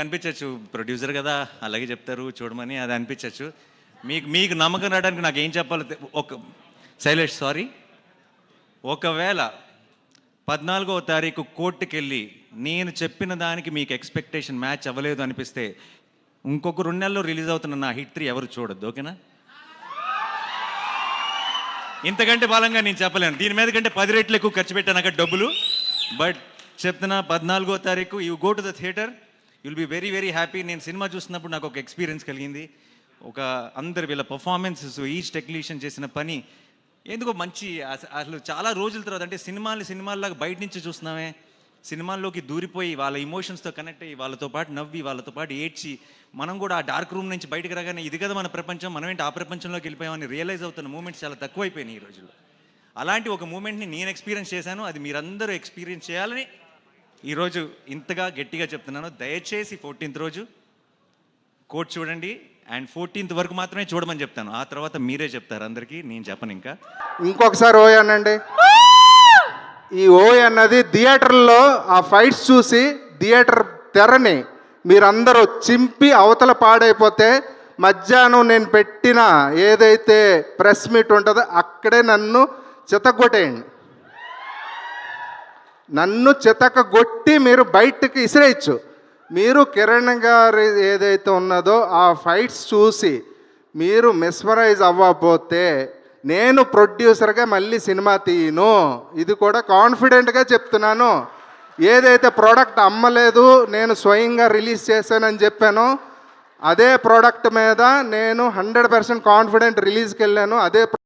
అనిపించవచ్చు ప్రొడ్యూసర్ కదా అలాగే చెప్తారు చూడమని అది అనిపించవచ్చు. మీకు మీకు నమ్మకం రావడానికి నాకు ఏం చెప్పాలో ఒక శైలేష్ సారీ, ఒకవేళ 14వ తారీఖు కోర్టుకి వెళ్ళి నేను చెప్పిన దానికి మీకు ఎక్స్పెక్టేషన్ మ్యాచ్ అవ్వలేదు అనిపిస్తే ఇంకొక 2 నెలల్లో రిలీజ్ అవుతున్న నా హిట్ 3 ఎవరు చూడొద్దు, ఓకేనా? ఇంతకంటే బలంగా నేను చెప్పలేను. దీని మీద కంటే 10 రెట్లు ఎక్కువ ఖర్చు పెట్టాను అక్కడ డబ్బులు. బట్ చెప్తున్నా 14వ తారీఖు you go to the theatre, you'll be very very happy. నేను సినిమా చూసినప్పుడు నాకు ఒక ఎక్స్పీరియన్స్ కలిగింది. ఒక అందరు వీళ్ళ పర్ఫార్మెన్సెస్, ఈచ్ టెక్నీషియన్ చేసిన పని ఎందుకో మంచి అసలు చాలా రోజుల తర్వాత అంటే సినిమాల్లాగా బయట నుంచి చూస్తున్నామే, సినిమాల్లోకి దూరిపోయి వాళ్ళ ఇమోషన్స్తో కనెక్ట్ అయ్యి వాళ్ళతో పాటు నవ్వి వాళ్ళతో పాటు ఏడ్చి మనం కూడా ఆ డార్క్ రూమ్ నుంచి బయటకు రాగానే ఇది కదా మన ప్రపంచం, మనం ఏంటి ఆ ప్రపంచంలోకి వెళ్ళిపోయామని రియలైజ్ అవుతున్న మూమెంట్స్ చాలా తక్కువైపోయినాయి ఈ రోజుల్లో. అలాంటి ఒక మూమెంట్ని నేను ఎక్స్పీరియన్స్ చేశాను. అది మీరందరూ ఎక్స్పీరియన్స్ చేయాలని ఈరోజు ఇంతగా గట్టిగా చెప్తున్నాను. దయచేసి 14th రోజు కోర్ట్ చూడండి. అండ్ 14th వరకు మాత్రమే చూడమని చెప్తాను. ఆ తర్వాత మీరే చెప్తారు అందరికీ, నేను చెప్పను. ఇంకా ఇంకొకసారి ఓయ్ అనండి. ఈ ఓయ్ అన్నది థియేటర్లో ఆ ఫైట్స్ చూసి థియేటర్ తెరని మీరందరూ చింపి అవతల పాడైపోతే మధ్యాహ్నం నేను పెట్టిన ఏదైతే ప్రెస్ మీట్ ఉంటుందో అక్కడే నన్ను చితగొట్టేయండి. నన్ను చితకగొట్టి మీరు బయటకు ఇసిరేయచ్చు. మీరు కిరణ్ గారు ఏదైతే ఉన్నదో ఆ ఫైట్స్ చూసి మీరు మెస్మరైజ్ అవ్వకపోతే నేను ప్రొడ్యూసర్గా మళ్ళీ సినిమా తీయను. ఇది కూడా కాన్ఫిడెంట్గా చెప్తున్నాను. ఏదైతే ప్రోడక్ట్ అమ్మలేదు నేను స్వయంగా రిలీజ్ చేశానని చెప్పానో అదే ప్రోడక్ట్ మీద నేను 100% కాన్ఫిడెంట్ రిలీజ్కి వెళ్ళాను. అదే